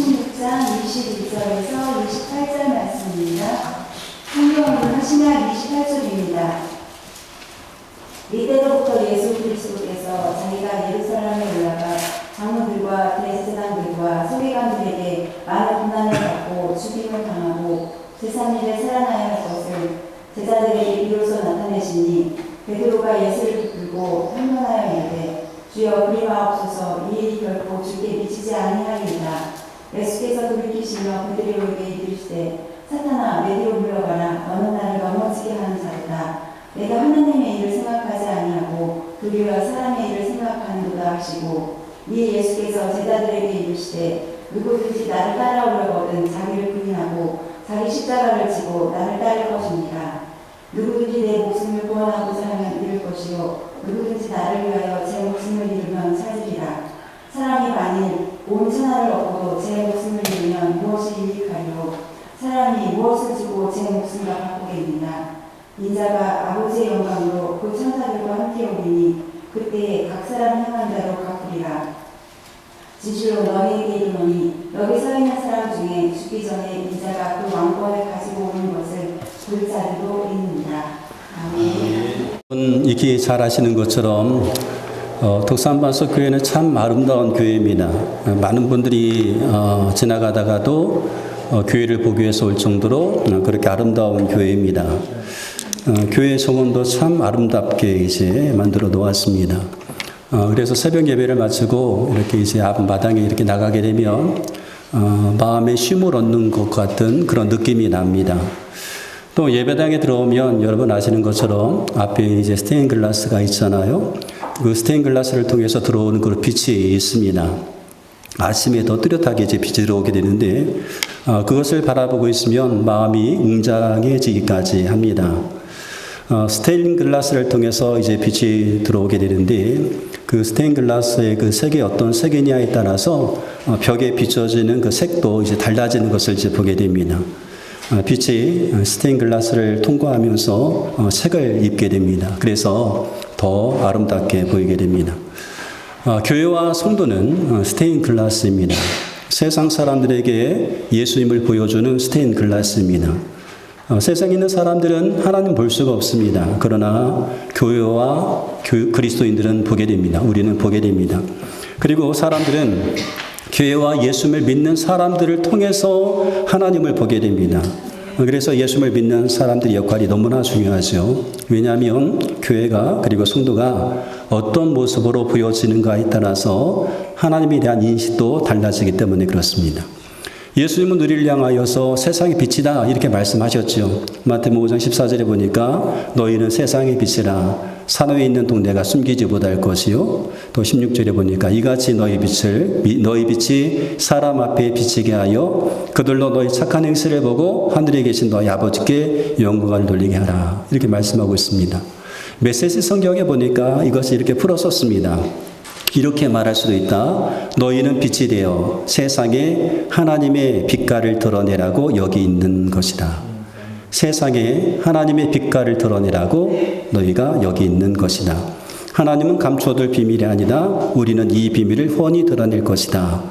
16장 22절에서 28절 말씀입니다. 성경으로는 신약 28절입니다. 이때로부터 예수 그리스도께서 자기가 예루살렘에 올라가 장로들과 대제사장들과 서기관들에게 많은 고난을 받고 죽임을 당하고 제3일에 살아나야 할 것을 제자들에게 비로소 나타내시니 베드로가 예수를 붙들고 탄론하여 이르되 주여 그리 마옵소서, 이 일이 결코 주께 미치지 아니하리이다. 예수께서 돌이키시며 베드로에게 이르시되 사탄아, 내뒤로 물러가라. 너는 나를 넘어지게 하는 자로다. 내가 하나님의 일을 생각하지 아니하고 도리어 사람의 일을 생각하는도다 하시고, 이에 예수께서 제자들에게 이르시되 누구든지 나를 따라오려거든 자기를 부인하고 자기 십자가를 지고 나를 따를 것입니다. 누구든지 내 목숨을 구원하고자 하면 잃을 것이요 누구든지 나를 위하여 제 목숨을 잃으면 찾으리라. 사람이 만일 온 천하를 얻고도 제 목숨을 잃으면 무엇이 유익하리요? 사람이 무엇을 주고 제 목숨과 바꾸겠느냐? 인자가 아버지의 영광으로 그 천사들과 함께 오리니 그때에 각 사람 행한 대로 갚으리라. 진실로 너희에게 이르노니 여기 서 있는 사람 중에 죽기 전에 인자가 그 왕권을 가지고 오는 것을 볼 자리도 있느니라. 아멘. 익히 잘 아시는 것처럼 덕산반석 교회는 참 아름다운 교회입니다. 많은 분들이 지나가다가도 교회를 보기 위해서 올 정도로 그렇게 아름다운 교회입니다. 교회 정원도 참 아름답게 이제 만들어 놓았습니다. 그래서 새벽 예배를 마치고 이렇게 이제 앞마당에 이렇게 나가게 되면 마음에 쉼을 얻는 것 같은 그런 느낌이 납니다. 또 예배당에 들어오면 여러분 아시는 것처럼 앞에 이제 스테인 글라스가 있잖아요. 그 스테인 글라스를 통해서 들어오는 그 빛이 있습니다. 아침에 더 뚜렷하게 이제 빛이 들어오게 되는데 그것을 바라보고 있으면 마음이 웅장해지기까지 합니다. 스테인 글라스를 통해서 이제 빛이 들어오게 되는데 그 스테인 글라스의 그 색이 어떤 색이냐에 따라서 벽에 비춰지는 그 색도 이제 달라지는 것을 이제 보게 됩니다. 빛이 스테인 글라스를 통과하면서 색을 입게 됩니다. 그래서 더 아름답게 보이게 됩니다. 교회와 성도는 스테인 글라스입니다. 세상 사람들에게 예수님을 보여주는 스테인 글라스입니다. 세상에 있는 사람들은 하나님 볼 수가 없습니다. 그러나 교회와 그리스도인들은 보게 됩니다. 우리는 보게 됩니다. 그리고 사람들은 교회와 예수님을 믿는 사람들을 통해서 하나님을 보게 됩니다. 그래서 예수님을 믿는 사람들의 역할이 너무나 중요하죠. 왜냐하면 교회가 그리고 성도가 어떤 모습으로 보여지는가에 따라서 하나님에 대한 인식도 달라지기 때문에 그렇습니다. 예수님은 우리를 향하여서 세상의 빛이다 이렇게 말씀하셨죠. 마태복음 5장 14절에 보니까 너희는 세상의 빛이라 산호에 있는 동네가 숨기지 못할 것이요. 또 16절에 보니까 이같이 너희 빛이 사람 앞에 비치게 하여 그들로 너희 착한 행실을 보고 하늘에 계신 너희 아버지께 영광을 돌리게 하라 이렇게 말씀하고 있습니다. 메시지 성경에 보니까 이것을 이렇게 풀어썼습니다. 이렇게 말할 수도 있다. 너희는 빛이 되어 세상에 하나님의 빛깔을 드러내라고 여기 있는 것이다. 세상에 하나님의 빛깔을 드러내라고 너희가 여기 있는 것이다. 하나님은 감춰둘 비밀이 아니다. 우리는 이 비밀을 훤히 드러낼 것이다.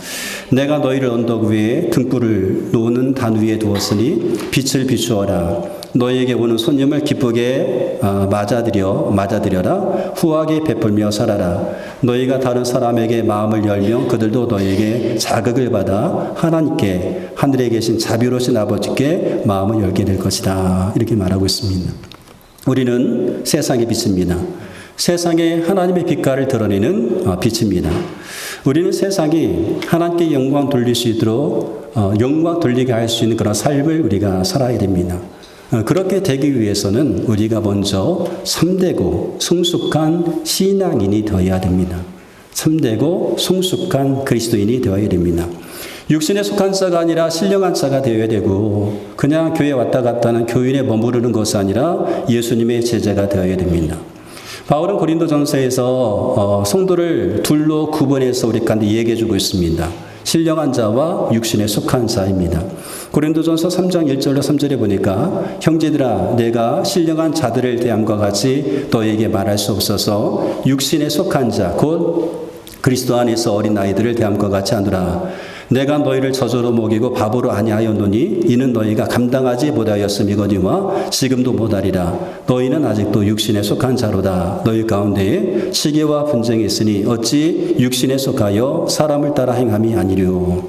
내가 너희를 언덕 위에 등불을 놓는 단 위에 두었으니 빛을 비추어라. 너희에게 오는 손님을 기쁘게 맞아들여라. 후하게 베풀며 살아라. 너희가 다른 사람에게 마음을 열면 그들도 너희에게 자극을 받아 하나님께 하늘에 계신 자비로우신 아버지께 마음을 열게 될 것이다. 이렇게 말하고 있습니다. 우리는 세상의 빛입니다. 세상에 하나님의 빛깔을 드러내는 빛입니다. 우리는 세상이 하나님께 영광 돌릴 수 있도록 영광 돌리게 할 수 있는 그런 삶을 우리가 살아야 됩니다. 그렇게 되기 위해서는 우리가 먼저 참되고 성숙한 신앙인이 되어야 됩니다. 참되고 성숙한 그리스도인이 되어야 됩니다. 육신에 속한 자가 아니라 신령한 자가 되어야 되고 그냥 교회 왔다 갔다 하는 교인에 머무르는 것이 아니라 예수님의 제자가 되어야 됩니다. 바울은 고린도전서에서 성도를 둘로 구분해서 우리 가운데 얘기해 주고 있습니다. 신령한 자와 육신에 속한 자입니다. 고린도전서 3장 1절로 3절에 보니까 형제들아 내가 신령한 자들을 대함과 같이 너에게 말할 수 없어서 육신에 속한 자 곧 그리스도 안에서 어린 아이들을 대함과 같이 하노라. 내가 너희를 저주로 먹이고 바보로 아니하였노니 이는 너희가 감당하지 못하였음이거니와 지금도 못하리라. 너희는 아직도 육신에 속한 자로다. 너희 가운데에 시기와 분쟁이 있으니 어찌 육신에 속하여 사람을 따라 행함이 아니뇨.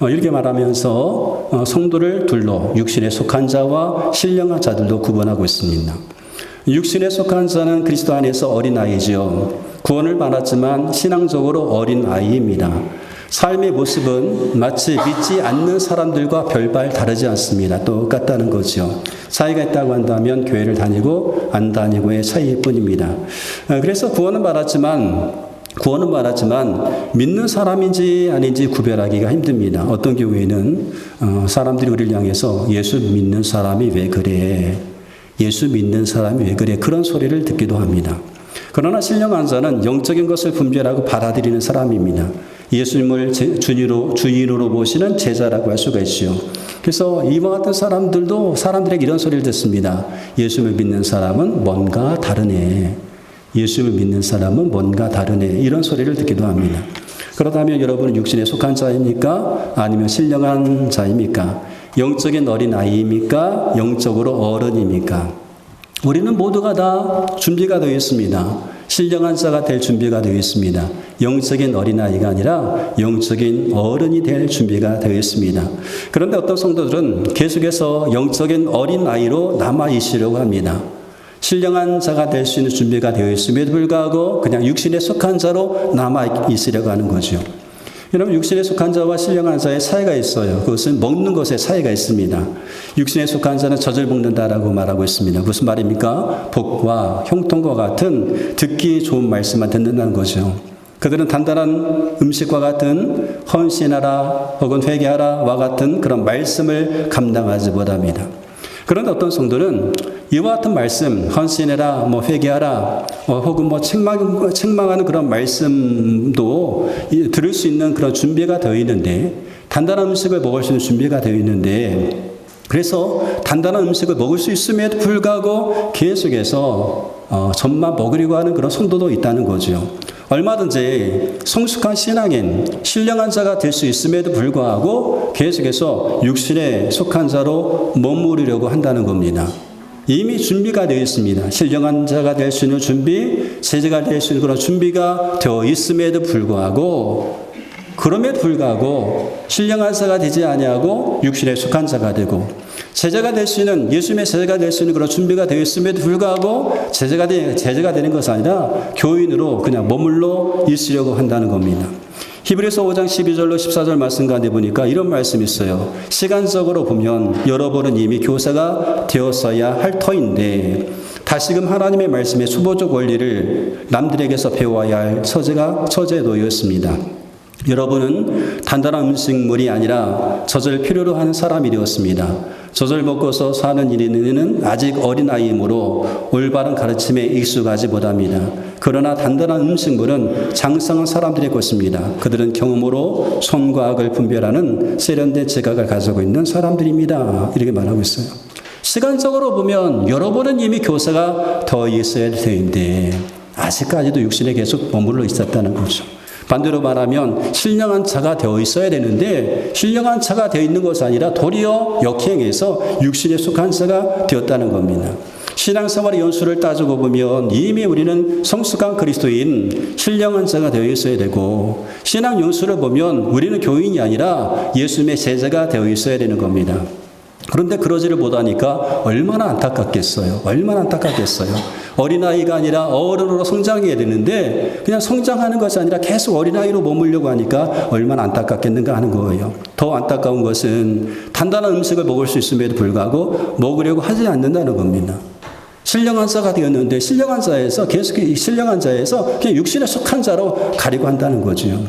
이렇게 말하면서 성도를 둘로 육신에 속한 자와 신령한 자들도 구분하고 있습니다. 육신에 속한 자는 그리스도 안에서 어린아이지요. 구원을 받았지만 신앙적으로 어린아이입니다. 삶의 모습은 마치 믿지 않는 사람들과 별반 다르지 않습니다. 똑같다는 거죠. 차이가 있다고 한다면 교회를 다니고 안 다니고의 차이일 뿐입니다. 그래서 구원은 받았지만 믿는 사람인지 아닌지 구별하기가 힘듭니다. 어떤 경우에는 사람들이 우리를 향해서 예수 믿는 사람이 왜 그래? 예수 믿는 사람이 왜 그래? 그런 소리를 듣기도 합니다. 그러나 신령한 자는 영적인 것을 분별하고 받아들이는 사람입니다. 예수님을 주인으로 모시는 제자라고 할 수가 있죠. 그래서 이와 같은 사람들도 사람들에게 이런 소리를 듣습니다. 예수를 믿는 사람은 뭔가 다르네. 예수를 믿는 사람은 뭔가 다르네. 이런 소리를 듣기도 합니다. 그렇다면 여러분은 육신에 속한 자입니까? 아니면 신령한 자입니까? 영적인 어린아이입니까? 영적으로 어른입니까? 우리는 모두가 다 준비가 되어 있습니다. 신령한 자가 될 준비가 되어 있습니다. 영적인 어린아이가 아니라 영적인 어른이 될 준비가 되어 있습니다. 그런데 어떤 성도들은 계속해서 영적인 어린아이로 남아있으려고 합니다. 신령한 자가 될 수 있는 준비가 되어 있음에도 불구하고 그냥 육신에 속한 자로 남아있으려고 하는 거죠. 여러분, 육신에 속한 자와 신령한 자의 차이가 있어요. 그것은 먹는 것에 차이가 있습니다. 육신에 속한 자는 젖을 먹는다라고 말하고 있습니다. 무슨 말입니까? 복과 형통과 같은 듣기 좋은 말씀만 듣는다는 거죠. 그들은 단단한 음식과 같은 헌신하라 혹은 회개하라와 같은 그런 말씀을 감당하지 못합니다. 그런데 어떤 성도는 이와 같은 말씀, 헌신해라, 회개하라, 혹은 책망하는 그런 말씀도 들을 수 있는 그런 준비가 되어 있는데, 단단한 음식을 먹을 수 있는 준비가 되어 있는데, 그래서 단단한 음식을 먹을 수 있음에도 불구하고 계속해서 젖만 먹으려고 하는 그런 성도도 있다는 거죠. 얼마든지 성숙한 신앙인, 신령한 자가 될 수 있음에도 불구하고 계속해서 육신에 속한 자로 머무르려고 한다는 겁니다. 이미 준비가 되어 있습니다. 신령한 자가 될 수 있는 준비, 제자가 될 수 있는 그런 준비가 되어 있음에도 불구하고, 그럼에도 불구하고 신령한 자가 되지 아니하고 육신에 속한 자가 되고, 제자가 될 수 있는, 예수님의 제자가 될 수 있는 그런 준비가 되어 있음에도 불구하고 제자가 되는 것이 아니라 교인으로 그냥 머물러 있으려고 한다는 겁니다. 히브리서 5장 12절로 14절 말씀 가운데 보니까 이런 말씀이 있어요. 시간적으로 보면 여러분은 이미 교사가 되었어야 할 터인데 다시금 하나님의 말씀의 수보적 원리를 남들에게서 배워야 할 처지에 놓였습니다. 여러분은 단단한 음식물이 아니라 젖을 필요로 하는 사람이 되었습니다. 젖을 먹고서 사는 이는 아직 어린아이이므로 올바른 가르침에 익숙하지 못합니다. 그러나 단단한 음식물은 장성한 사람들의 것입니다. 그들은 경험으로 선과 악을 분별하는 세련된 지각을 가지고 있는 사람들입니다. 이렇게 말하고 있어요. 시간적으로 보면 여러분은 이미 교사가 더 있어야 되는데 아직까지도 육신에 계속 머물러 있었다는 거죠. 반대로 말하면 신령한 자가 되어 있어야 되는데 신령한 자가 되어 있는 것이 아니라 도리어 역행해서 육신에 속한 자가 되었다는 겁니다. 신앙생활의 연수를 따지고 보면 이미 우리는 성숙한 그리스도인 신령한 자가 되어 있어야 되고, 신앙 연수를 보면 우리는 교인이 아니라 예수님의 제자가 되어 있어야 되는 겁니다. 그런데 그러지를 못하니까 얼마나 안타깝겠어요. 얼마나 안타깝겠어요. 어린아이가 아니라 어른으로 성장해야 되는데 그냥 성장하는 것이 아니라 계속 어린아이로 머물려고 하니까 얼마나 안타깝겠는가 하는 거예요. 더 안타까운 것은 단단한 음식을 먹을 수 있음에도 불구하고 먹으려고 하지 않는다는 겁니다. 신령한 자가 되었는데 신령한 자에서 그냥 육신에 속한 자로 가려고 한다는 거죠.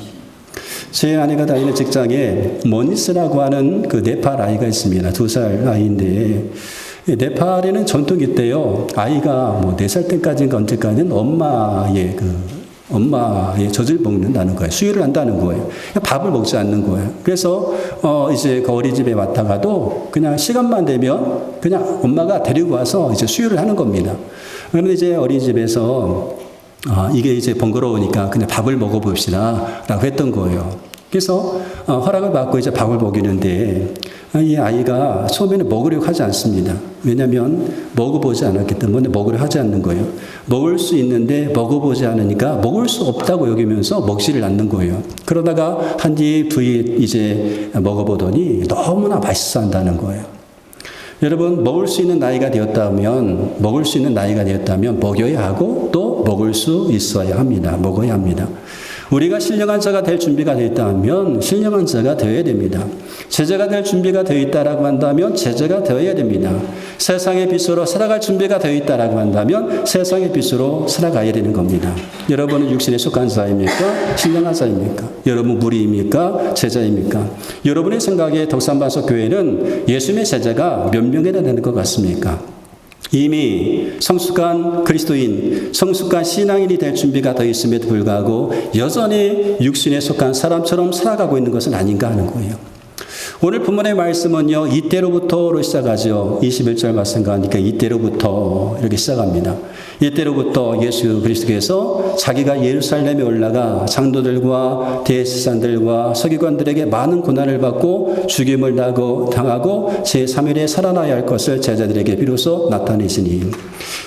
제 아내가 다니는 직장에 머니스라고 하는 그 네팔 아이가 있습니다. 2살 아이인데, 네팔에는 전통이 있대요. 아이가 4살 때까지인가 언제까지는 엄마의 젖을 먹는다는 거예요. 수유를 한다는 거예요. 밥을 먹지 않는 거예요. 그래서 이제 그 어린이집에 왔다가도 그냥 시간만 되면 그냥 엄마가 데리고 와서 이제 수유를 하는 겁니다. 그런데 이제 어린이집에서 이게 이제 번거로우니까 그냥 밥을 먹어봅시다 라고 했던 거예요. 그래서 허락을 받고 이제 밥을 먹이는데 이 아이가 처음에는 먹으려고 하지 않습니다. 왜냐하면 먹어보지 않았기 때문에 먹으려 하지 않는 거예요. 먹을 수 있는데 먹어보지 않으니까 먹을 수 없다고 여기면서 먹지를 않는 거예요. 그러다가 한 뒤 이제 먹어보더니 너무나 맛있어 한다는 거예요. 여러분, 먹을 수 있는 나이가 되었다면 먹여야 하고 또 먹을 수 있어야 합니다. 먹어야 합니다. 우리가 신령한 자가 될 준비가 되어 있다면 신령한 자가 되어야 됩니다. 제자가 될 준비가 되어 있다라고 한다면 제자가 되어야 됩니다. 세상의 빛으로 살아갈 준비가 되어 있다라고 한다면 세상의 빛으로 살아가야 되는 겁니다. 여러분은 육신에 속한 자입니까? 신령한 자입니까? 여러분 무리입니까? 제자입니까? 여러분의 생각에 덕산반석 교회는 예수님의 제자가 몇 명이나 되는 것 같습니까? 이미 성숙한 그리스도인, 성숙한 신앙인이 될 준비가 더 있음에도 불구하고 여전히 육신에 속한 사람처럼 살아가고 있는 것은 아닌가 하는 거예요. 오늘 본문의 말씀은요, 이때로부터로 시작하죠. 21절 말씀 가니까 이때로부터 이렇게 시작합니다. 이때로부터 예수 그리스도께서 자기가 예루살렘에 올라가 장로들과 대제사장들과 서기관들에게 많은 고난을 받고 죽임을 당하고 제3일에 살아나야 할 것을 제자들에게 비로소 나타내시니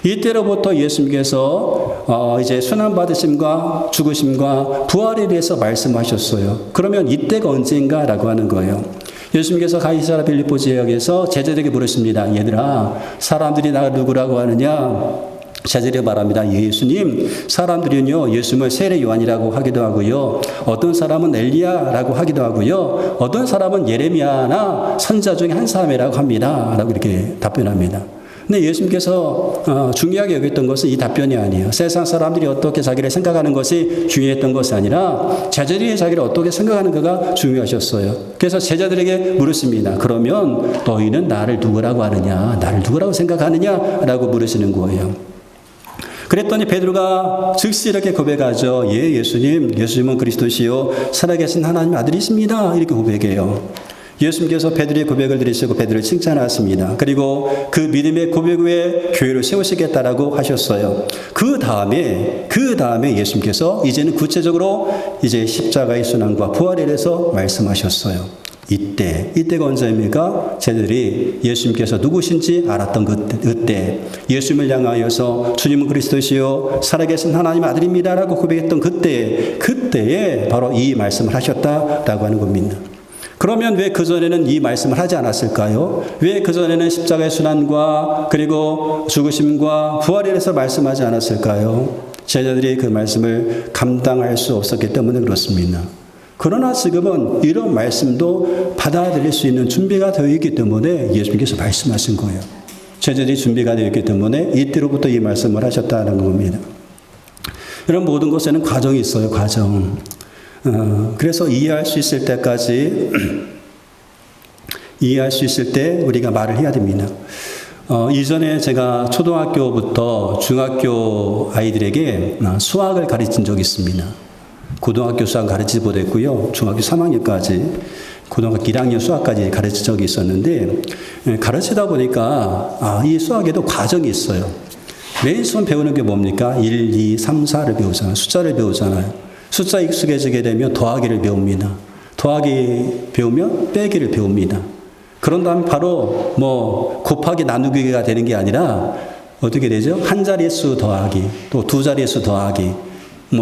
이때로부터 예수님께서 이제 순환받으심과 죽으심과 부활에 대해서 말씀하셨어요. 그러면 이때가 언제인가라고 하는 거예요. 예수님께서 가이사랴 빌립보 지역에서 제자들에게 물으십니다. 얘들아, 사람들이 나를 누구라고 하느냐? 제자들이 말합니다. 예수님, 사람들은요, 예수님을 세례 요한이라고 하기도 하고요. 어떤 사람은 엘리야라고 하기도 하고요. 어떤 사람은 예레미야나 선지자 중에 한 사람이라고 합니다. 라고 이렇게 답변합니다. 근데 예수님께서 중요하게 여겼던 것은 이 답변이 아니에요. 세상 사람들이 어떻게 자기를 생각하는 것이 중요했던 것이 아니라 제자들이 자기를 어떻게 생각하는가가 중요하셨어요. 그래서 제자들에게 물으십니다. 그러면 너희는 나를 누구라고 하느냐? 나를 누구라고 생각하느냐? 라고 물으시는 거예요. 그랬더니 베드로가 즉시 이렇게 고백하죠. 예, 예수님은 그리스도시요 살아계신 하나님 아들이십니다. 이렇게 고백해요. 예수님께서 베드로의 고백을 들으시고 베드로를 칭찬하십니다. 그리고 그 믿음의 고백 후에 교회를 세우시겠다라고 하셨어요. 그 다음에 예수님께서 이제는 구체적으로 이제 십자가의 순환과 부활에 대해서 말씀하셨어요. 이때가 언제입니까? 제자들이 예수님께서 누구신지 알았던 그때, 예수님을 향하여서 주님은 그리스도시요 살아계신 하나님 아들입니다라고 고백했던 그때에 바로 이 말씀을 하셨다라고 하는 겁니다. 그러면 왜 그전에는 이 말씀을 하지 않았을까요? 왜 그전에는 십자가의 순환과 그리고 죽으심과 부활에 대해서 말씀하지 않았을까요? 제자들이 그 말씀을 감당할 수 없었기 때문에 그렇습니다. 그러나 지금은 이런 말씀도 받아들일 수 있는 준비가 되어 있기 때문에 예수님께서 말씀하신 거예요. 제자들이 준비가 되어 있기 때문에 이때로부터 이 말씀을 하셨다는 겁니다. 이런 모든 것에는 과정이 있어요. 과정. 그래서 이해할 수 있을 때까지 이해할 수 있을 때 우리가 말을 해야 됩니다. 이전에 제가 초등학교부터 중학교 아이들에게 수학을 가르친 적이 있습니다. 고등학교 수학 가르치지 못했고요. 중학교 3학년까지 고등학교 1학년 수학까지 가르친 적이 있었는데 가르치다 보니까 이 수학에도 과정이 있어요. 맨 처음 배우는 게 뭡니까? 1, 2, 3, 4를 배우잖아요. 숫자를 배우잖아요. 숫자 익숙해지게 되면 더하기를 배웁니다. 더하기 배우면 빼기를 배웁니다. 그런 다음에 바로 곱하기 나누기가 되는 게 아니라 어떻게 되죠? 한 자릿수 더하기, 또 두 자릿수 더하기,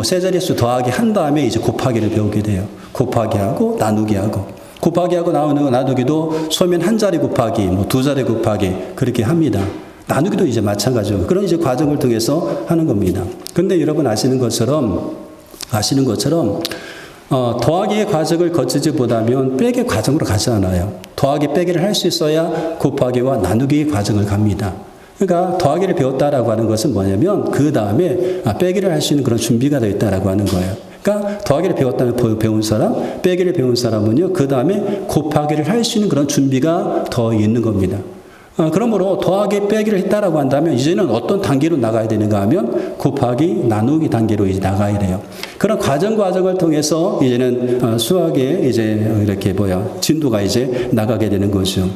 세 자릿수 더하기 한 다음에 이제 곱하기를 배우게 돼요. 곱하기하고 나누기하고. 곱하기하고 나누기도 처음엔 한 자리 곱하기, 두 자리 곱하기 그렇게 합니다. 나누기도 이제 마찬가지고 그런 이제 과정을 통해서 하는 겁니다. 근데 여러분 아시는 것처럼 더하기의 과정을 거치지 못하면 빼기 과정으로 가지 않아요. 더하기 빼기를 할 수 있어야 곱하기와 나누기의 과정을 갑니다. 그러니까 더하기를 배웠다라고 하는 것은 뭐냐면 그 다음에 빼기를 할 수 있는 그런 준비가 되어 있다라고 하는 거예요. 그러니까 더하기를 배운 사람, 빼기를 배운 사람은요, 그 다음에 곱하기를 할 수 있는 그런 준비가 더 있는 겁니다. 그러므로 더하기 빼기를 했다라고 한다면 이제는 어떤 단계로 나가야 되는가 하면 곱하기 나누기 단계로 이제 나가야 돼요. 그런 과정을 통해서 이제는 수학의 이제 이렇게 진도가 이제 나가게 되는 거죠.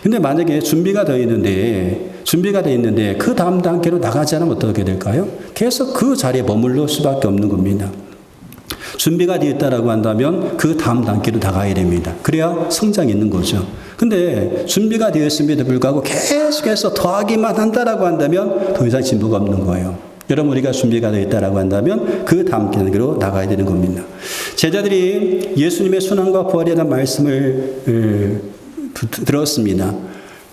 근데 만약에 준비가 되어 있는데 그 다음 단계로 나가지 않으면 어떻게 될까요? 계속 그 자리에 머물러 수밖에 없는 겁니다. 준비가 되었다라고 한다면 그 다음 단계로 나가야 됩니다. 그래야 성장이 있는 거죠. 근데 준비가 되었음에도 불구하고 계속해서 더하기만 한다라고 한다면 더 이상 진보가 없는 거예요. 여러분, 우리가 준비가 되어 있다라고 한다면 그 다음 단계로 나가야 되는 겁니다. 제자들이 예수님의 순환과 부활에 대한 말씀을 들었습니다.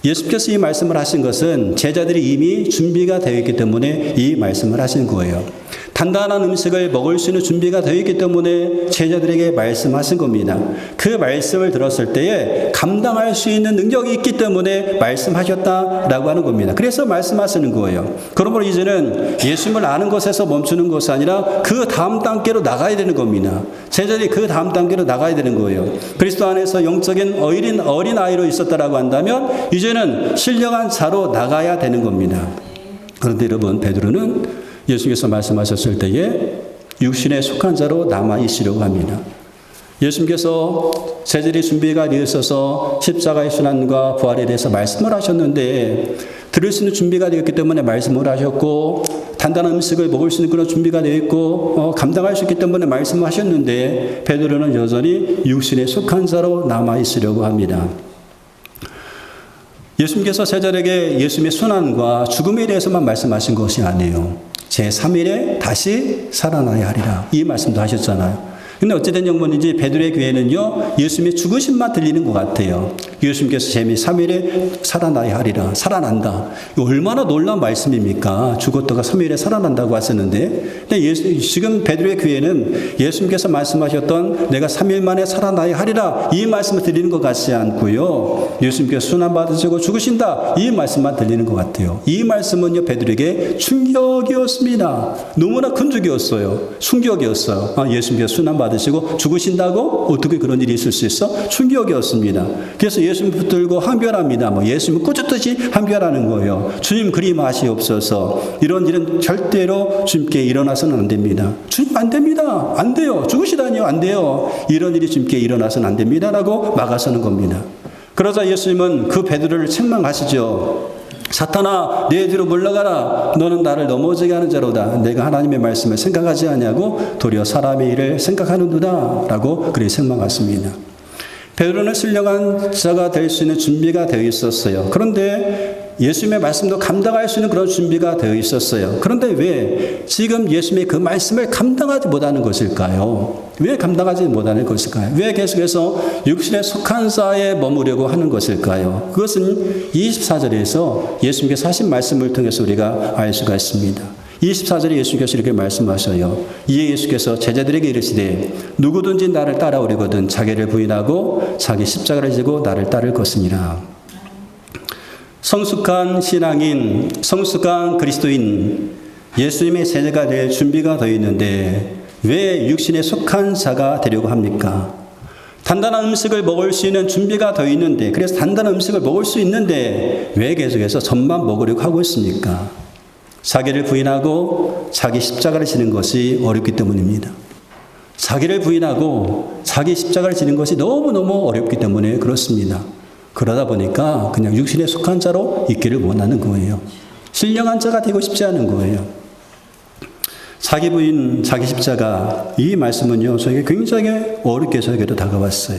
예수께서 이 말씀을 하신 것은 제자들이 이미 준비가 되어 있기 때문에 이 말씀을 하신 거예요. 단단한 음식을 먹을 수 있는 준비가 되어 있기 때문에 제자들에게 말씀하신 겁니다. 그 말씀을 들었을 때에 감당할 수 있는 능력이 있기 때문에 말씀하셨다라고 하는 겁니다. 그래서 말씀하시는 거예요. 그러므로 이제는 예수님을 아는 것에서 멈추는 것이 아니라 그 다음 단계로 나가야 되는 겁니다. 제자들이 그 다음 단계로 나가야 되는 거예요. 그리스도 안에서 영적인 어린 아이로 있었다라고 한다면 이제는 신령한 자로 나가야 되는 겁니다. 그런데 여러분, 베드로는 예수께서 말씀하셨을 때에 육신에 속한 자로 남아 있으려고 합니다. 예수님께서 제자들이 준비가 되어 있어서 십자가의 순환과 부활에 대해서 말씀을 하셨는데 들을 수 있는 준비가 되었기 때문에 말씀을 하셨고 단단한 음식을 먹을 수 있는 그런 준비가 되어 있고 감당할 수 있기 때문에 말씀을 하셨는데 베드로는 여전히 육신에 속한 자로 남아 있으려고 합니다. 예수님께서 제자들에게 예수님의 순환과 죽음에 대해서만 말씀하신 것이 아니에요. 제3일에 다시 살아나야 하리라. 이 말씀도 하셨잖아요. 근데 어찌된 영문인지 베드로의 귀에는요, 예수님의 죽으심만 들리는 것 같아요. 예수님께서 제3일에 살아나야 하리라. 살아난다. 이거 얼마나 놀라운 말씀입니까? 죽었다가 3일에 살아난다고 하셨는데, 근데 지금 베드로의 귀에는 예수님께서 말씀하셨던 내가 3일 만에 살아나야 하리라. 이 말씀을 들리는 것 같지 않고요. 예수님께서 순환받으시고 죽으신다. 이 말씀만 들리는 것 같아요. 이 말씀은요, 베드로에게 충격이었습니다. 너무나 큰 충격이었어요. 충격이었어요. 예수님께서 순환받으시고 죽으신다고? 어떻게 그런 일이 있을 수 있어? 충격이었습니다. 그래서 예수님 붙들고 항변합니다. 예수님은 꾸짖듯이 항변하는 거예요. 주님 그리 마시옵소서. 이런 일은 절대로 주님께 일어나서는 안 됩니다. 주님 안 됩니다. 안 돼요. 죽으시다니요. 안 돼요. 이런 일이 주님께 일어나서는 안 됩니다. 라고 막아서는 겁니다. 그러자 예수님은 그 베드로를 책망하시죠. 사탄아, 내 뒤로 물러가라. 너는 나를 넘어지게 하는 자로다. 내가 하나님의 말씀을 생각하지 아니하고 도리어 사람의 일을 생각하는도다. 라고 그리 책망했습니다. 베드로는 신령한 자가 될 수 있는 준비가 되어 있었어요. 그런데 예수님의 말씀도 감당할 수 있는 그런 준비가 되어 있었어요. 그런데 왜 지금 예수님의 그 말씀을 감당하지 못하는 것일까요? 왜 감당하지 못하는 것일까요? 왜 계속해서 육신에 속한 자에 머무려고 하는 것일까요? 그것은 24절에서 예수님께서 하신 말씀을 통해서 우리가 알 수가 있습니다. 24절에 예수께서 이렇게 말씀하셔요. 이에 예수께서 제자들에게 이르시되 누구든지 나를 따라오려거든 자기를 부인하고 자기 십자가를 지고 나를 따를 것이니라. 성숙한 신앙인, 성숙한 그리스도인, 예수님의 제자가 될 준비가 되어 있는데 왜 육신에 속한 자가 되려고 합니까? 단단한 음식을 먹을 수 있는 준비가 되어 있는데, 그래서 단단한 음식을 먹을 수 있는데 왜 계속해서 젖만 먹으려고 하고 있습니까? 자기를 부인하고 자기 십자가를 지는 것이 어렵기 때문입니다. 자기를 부인하고 자기 십자가를 지는 것이 너무너무 어렵기 때문에 그렇습니다. 그러다 보니까 그냥 육신에 속한 자로 있기를 원하는 거예요. 신령한 자가 되고 싶지 않은 거예요. 자기 부인, 자기 십자가, 이 말씀은요, 저에게 굉장히 어렵게 저에게도 다가왔어요.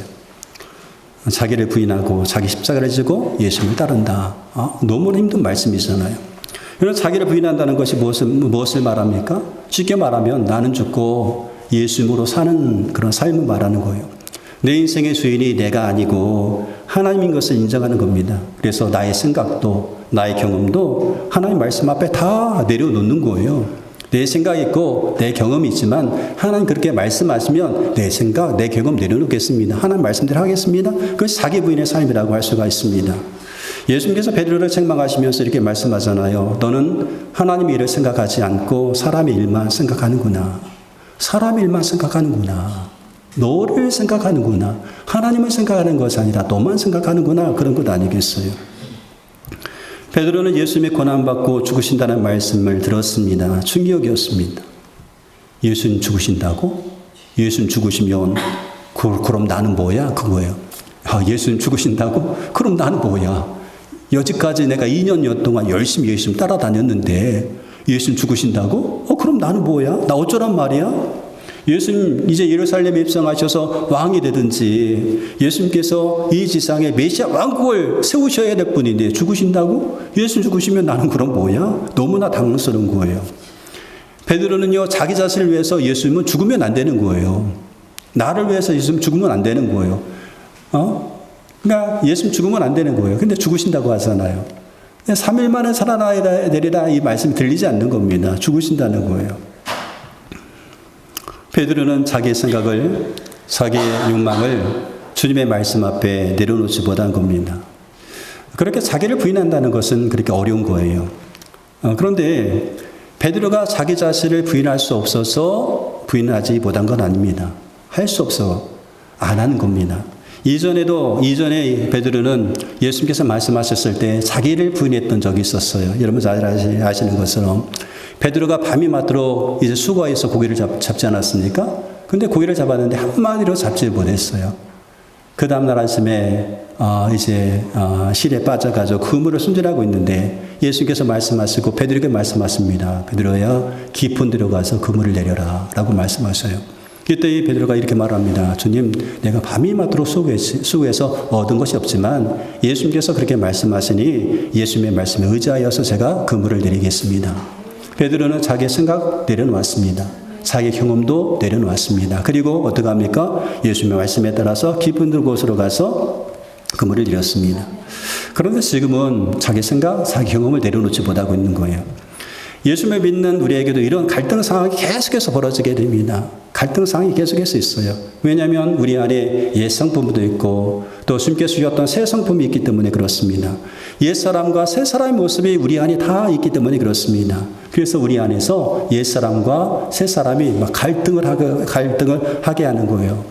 자기를 부인하고 자기 십자가를 지고 예수님을 따른다. 너무나 힘든 말씀이잖아요. 그럼 자기를 부인한다는 것이 무엇을 말합니까? 쉽게 말하면 나는 죽고 예수님으로 사는 그런 삶을 말하는 거예요. 내 인생의 주인이 내가 아니고 하나님인 것을 인정하는 겁니다. 그래서 나의 생각도 나의 경험도 하나님 말씀 앞에 다 내려놓는 거예요. 내 생각이 있고 내 경험이 있지만 하나님 그렇게 말씀하시면 내 생각, 내 경험 내려놓겠습니다. 하나님 말씀대로 하겠습니다. 그것이 자기 부인의 삶이라고 할 수가 있습니다. 예수님께서 베드로를 책망하시면서 이렇게 말씀하잖아요. 너는 하나님의 일을 생각하지 않고 사람의 일만 생각하는구나. 사람의 일만 생각하는구나. 너를 생각하는구나. 하나님을 생각하는 것이 아니라 너만 생각하는구나. 그런 것 아니겠어요? 베드로는 예수님의 고난받고 죽으신다는 말씀을 들었습니다. 충격이었습니다. 예수님 죽으신다고? 예수님 죽으시면 그럼 나는 뭐야? 그거예요. 예수님 죽으신다고? 그럼 나는 뭐야? 여지까지 내가 2년여 동안 열심히 예수님 따라다녔는데 예수님 죽으신다고? 그럼 나는 뭐야? 나 어쩌란 말이야? 예수님 이제 예루살렘에 입성하셔서 왕이 되든지 예수님께서 이 지상에 메시아 왕국을 세우셔야 될 분인데 죽으신다고? 예수 죽으시면 나는 그럼 뭐야? 너무나 당황스러운 거예요. 베드로는요, 자기 자신을 위해서 예수님은 죽으면 안 되는 거예요. 나를 위해서 예수님 죽으면 안 되는 거예요. 그러니까 예수님 죽으면 안 되는 거예요. 근데 죽으신다고 하잖아요. 3일 만에 살아나야 되리라 이 말씀이 들리지 않는 겁니다. 죽으신다는 거예요. 베드로는 자기의 생각을, 자기의 욕망을 주님의 말씀 앞에 내려놓지 못한 겁니다. 그렇게 자기를 부인한다는 것은 그렇게 어려운 거예요. 그런데 베드로가 자기 자신을 부인할 수 없어서 부인하지 못한 건 아닙니다. 할 수 없어 안 하는 겁니다. 이전에 베드로는 예수님께서 말씀하셨을 때 자기를 부인했던 적이 있었어요. 여러분 잘 아시는 것처럼 베드로가 밤이 맞도록 이제 수거해서 고기를 잡지 않았습니까? 근데 고기를 잡았는데 한 마리로 잡지 못했어요. 그 다음날 아침에 실에 빠져가지고 그물을 손질하고 있는데 예수님께서 말씀하시고 베드로에게 말씀하십니다. 베드로야, 깊은 데로 가서 그물을 내려라 라고 말씀하셔요. 그때 이 베드로가 이렇게 말합니다. 주님, 내가 밤이 맞도록 수고해서 얻은 것이 없지만 예수님께서 그렇게 말씀하시니 예수님의 말씀에 의지하여서 제가 그물을 내리겠습니다. 베드로는 자기의 생각 내려놓았습니다. 자기 경험도 내려놓았습니다. 그리고 어떻게 합니까? 예수님의 말씀에 따라서 깊은 곳으로 가서 그물을 내렸습니다. 그런데 지금은 자기 생각, 자기 경험을 내려놓지 못하고 있는 거예요. 예수님을 믿는 우리에게도 이런 갈등 상황이 계속해서 벌어지게 됩니다. 갈등 상황이 계속해서 있어요. 왜냐하면 우리 안에 옛 성품도 있고 또 주님께서 주셨던 새 성품이 있기 때문에 그렇습니다. 옛 사람과 새 사람의 모습이 우리 안에 다 있기 때문에 그렇습니다. 그래서 우리 안에서 옛 사람과 새 사람이 막 갈등을 하게 하는 거예요.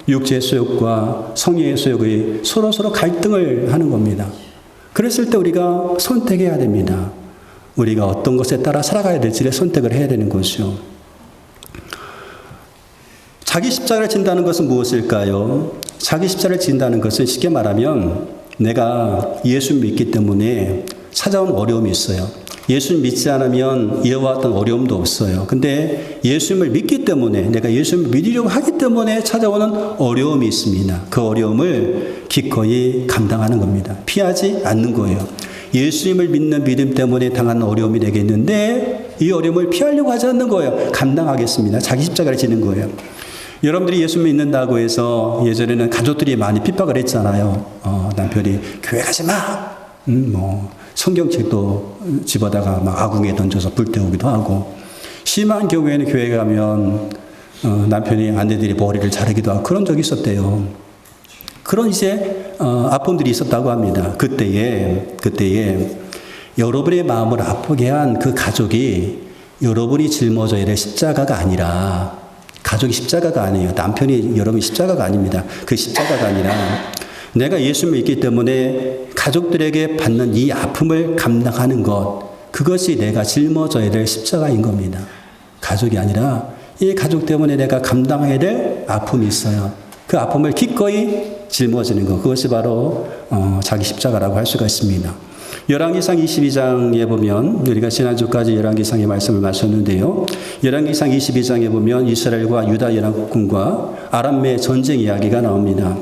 육체의 소욕과 성령의 소욕이 서로 갈등을 하는 겁니다. 그랬을 때 우리가 선택해야 됩니다. 우리가 어떤 것에 따라 살아가야 될지를 선택을 해야 되는 것이요. 자기 십자가를 진다는 것은 무엇일까요? 자기 십자가를 진다는 것은 쉽게 말하면 내가 예수 믿기 때문에 찾아온 어려움이 있어요. 예수님 믿지 않으면 이어왔던 어려움도 없어요. 근데 예수님을 믿기 때문에 내가 예수님을 믿으려고 하기 때문에 찾아오는 어려움이 있습니다. 그 어려움을 기꺼이 감당하는 겁니다. 피하지 않는 거예요. 예수님을 믿는 믿음 때문에 당하는 어려움이 되겠는데 이 어려움을 피하려고 하지 않는 거예요. 감당하겠습니다. 자기 십자가를 지는 거예요. 여러분들이 예수 믿는다고 해서 예전에는 가족들이 많이 핍박을 했잖아요. 남편이 교회 가지 마. 성경책도 집어다가 막 아궁이에 던져서 불태우기도 하고 심한 경우에는 교회 가면 남편이 아내들이 머리를 자르기도 하고 그런 적이 있었대요. 그런 아픔들이 있었다고 합니다. 그때에 여러분의 마음을 아프게 한 그 가족이 여러분이 짊어져야 될 십자가가 아니라 가족이 십자가가 아니에요. 남편이 여러분이 십자가가 아닙니다. 그 십자가가 아니라 내가 예수를 믿기 때문에 가족들에게 받는 이 아픔을 감당하는 것 그것이 내가 짊어져야 될 십자가인 겁니다. 가족이 아니라 이 가족 때문에 내가 감당해야 될 아픔이 있어요. 그 아픔을 기꺼이 짊어지는 것 그것이 바로 자기 십자가라고 할 수가 있습니다. 열왕기상 22장에 보면 우리가 지난주까지 열왕기상의 말씀을 마셨는데요. 열왕기상 22장에 보면 이스라엘과 유다 연합군과 아람의 전쟁 이야기가 나옵니다.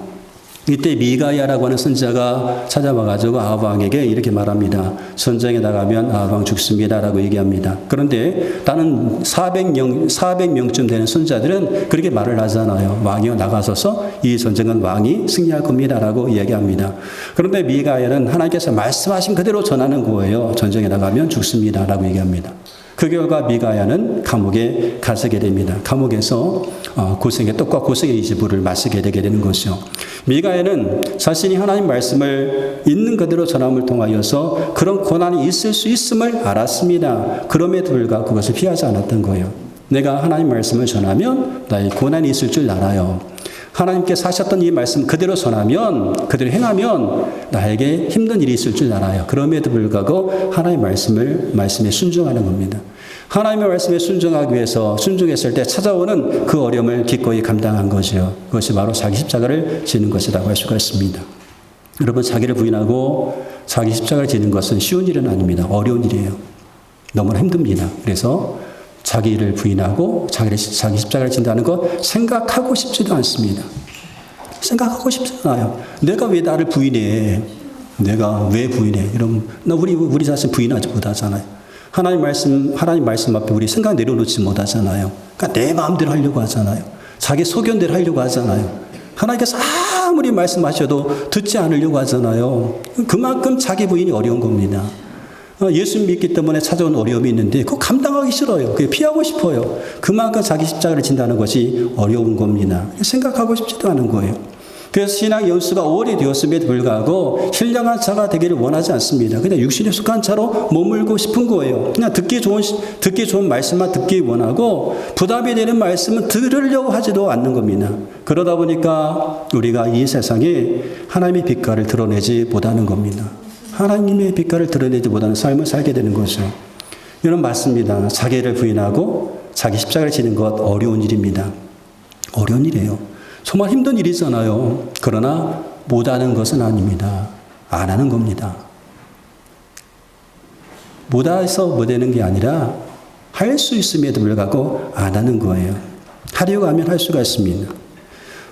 이때 미가야라고 하는 선지자가 찾아와가지고 아합 왕에게 이렇게 말합니다. 전쟁에 나가면 아합 왕 죽습니다라고 얘기합니다. 그런데 다른 400명쯤 되는 선지자들은 그렇게 말을 하잖아요. 왕이요 나가서서 이 전쟁은 왕이 승리할 겁니다라고 이야기합니다. 그런데 미가야는 하나님께서 말씀하신 그대로 전하는 거예요. 전쟁에 나가면 죽습니다라고 얘기합니다. 그 결과 미가야는 감옥에 가서게 됩니다. 감옥에서 떡과 고생의 이지부를 마시게 되게 되는 것이죠. 미가야는 자신이 하나님 말씀을 있는 그대로 전함을 통하여서 그런 고난이 있을 수 있음을 알았습니다. 그럼에도 불구하고 그것을 피하지 않았던 거예요. 내가 하나님 말씀을 전하면 나의 고난이 있을 줄 알아요. 하나님께서 하셨던 이 말씀 그대로 전하면 그대로 행하면 나에게 힘든 일이 있을 줄 알아요. 그럼에도 불구하고 하나님의 말씀에 순종하는 겁니다. 하나님의 말씀에 순종하기 위해서 순종했을 때 찾아오는 그 어려움을 기꺼이 감당한 거죠. 그것이 바로 자기 십자가를 지는 것이라고 할 수가 있습니다. 여러분 자기를 부인하고 자기 십자가를 지는 것은 쉬운 일은 아닙니다. 어려운 일이에요. 너무나 힘듭니다. 그래서 자기를 부인하고 자기 십자가를 진다는 거 생각하고 싶지도 않습니다. 생각하고 싶지 않아요. 내가 왜 나를 부인해? 내가 왜 부인해? 이러면 우리 자신 부인하지 못하잖아요. 하나님 말씀 앞에 우리 생각 내려놓지 못하잖아요. 그러니까 내 마음대로 하려고 하잖아요. 자기 소견대로 하려고 하잖아요. 하나님께서 아무리 말씀하셔도 듣지 않으려고 하잖아요. 그만큼 자기 부인이 어려운 겁니다. 예수 믿기 때문에 찾아온 어려움이 있는데 그거 감당하기 싫어요. 그게 피하고 싶어요. 그만큼 자기 십자가를 진다는 것이 어려운 겁니다. 생각하고 싶지도 않은 거예요. 그래서 신앙 연수가 오래 되었음에도 불구하고 신령한 자가 되기를 원하지 않습니다. 그냥 육신에 속한 자로 머물고 싶은 거예요. 그냥 듣기 좋은 말씀만 듣기 원하고 부담이 되는 말씀은 들으려고 하지도 않는 겁니다. 그러다 보니까 우리가 이 세상에 하나님의 빛깔을 드러내지 못하는 겁니다. 하나님의 빛깔을 드러내지 못하는 삶을 살게 되는 거죠. 이런 맞습니다. 자기를 부인하고 자기 십자가를 지는 것 어려운 일입니다. 어려운 일이에요. 정말 힘든 일이잖아요. 그러나 못하는 것은 아닙니다. 안 하는 겁니다. 못해서 못하는 게 아니라 할 수 있음에도 불구하고 안 하는 거예요. 하려고 하면 할 수가 있습니다.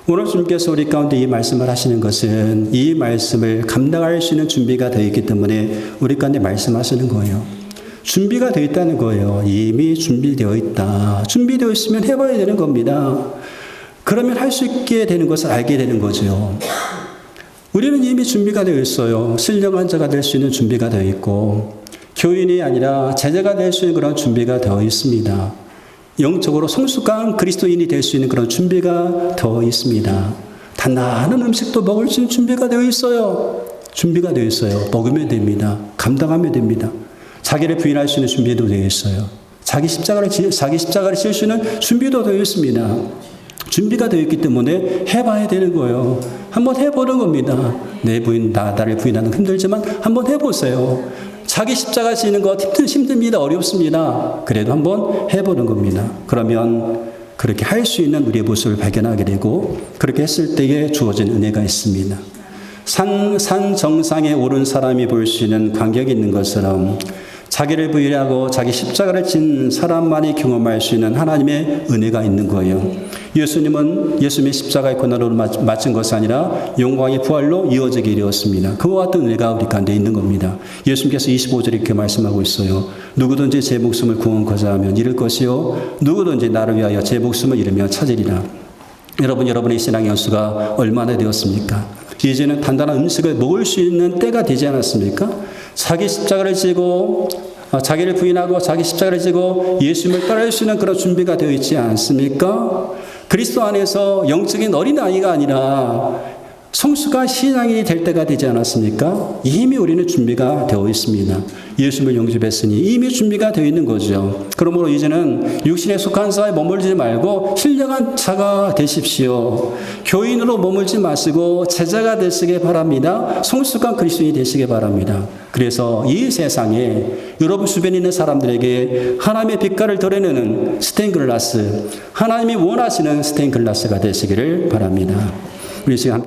오늘 주님께서 우리 가운데 이 말씀을 하시는 것은 이 말씀을 감당할 수 있는 준비가 되어 있기 때문에 우리 가운데 말씀하시는 거예요. 준비가 되어 있다는 거예요. 이미 준비되어 있다. 준비되어 있으면 해봐야 되는 겁니다. 그러면 할 수 있게 되는 것을 알게 되는 거죠. 우리는 이미 준비가 되어 있어요. 신령한 자가 될 수 있는 준비가 되어 있고 교인이 아니라 제자가 될 수 있는 그런 준비가 되어 있습니다. 영적으로 성숙한 그리스도인이 될 수 있는 그런 준비가 되어 있습니다. 단단한 음식도 먹을 수 있는 준비가 되어 있어요. 준비가 되어 있어요. 먹으면 됩니다. 감당하면 됩니다. 자기를 부인할 수 있는 준비도 되어 있어요. 자기 십자가를 질 수 있는 준비도 되어 있습니다. 준비가 되어 있기 때문에 해봐야 되는 거예요. 한번 해보는 겁니다. 내 부인, 나를 부인하는 거 힘들지만 한번 해보세요. 자기 십자가 지는 것 힘듭니다. 어렵습니다. 그래도 한번 해보는 겁니다. 그러면 그렇게 할 수 있는 우리의 모습을 발견하게 되고 그렇게 했을 때에 주어진 은혜가 있습니다. 산 정상에 오른 사람이 볼 수 있는 간격이 있는 것처럼 자기를 부인하고 자기 십자가를 진 사람만이 경험할 수 있는 하나님의 은혜가 있는 거예요. 예수님은 예수님의 십자가의 고난으로 마친 것이 아니라 영광의 부활로 이어지게 되었습니다. 그와 같은 은혜가 우리 가운데 있는 겁니다. 예수님께서 25절에 이렇게 말씀하고 있어요. 누구든지 제 목숨을 구원하고자 하면 잃을 것이요 누구든지 나를 위하여 제 목숨을 잃으면 찾으리라. 여러분의 신앙의 연수가 얼마나 되었습니까? 이제는 단단한 음식을 먹을 수 있는 때가 되지 않았습니까? 자기 십자가를 지고 자기를 부인하고 자기 십자가를 지고 예수님을 따를 수 있는 그런 준비가 되어 있지 않습니까? 그리스도 안에서 영적인 어린아이가 아니라 성숙한 신앙인이 될 때가 되지 않았습니까? 이미 우리는 준비가 되어 있습니다. 예수님을 영접했으니 이미 준비가 되어 있는 거죠. 그러므로 이제는 육신에 속한 자에 머물지 말고 신령한 자가 되십시오. 교인으로 머물지 마시고 제자가 되시길 바랍니다. 성숙한 그리스도인이 되시길 바랍니다. 그래서 이 세상에 여러분 주변에 있는 사람들에게 하나님의 빛깔을 드러내는 스테인글라스, 하나님이 원하시는 스테인글라스가 되시기를 바랍니다. 우리 지금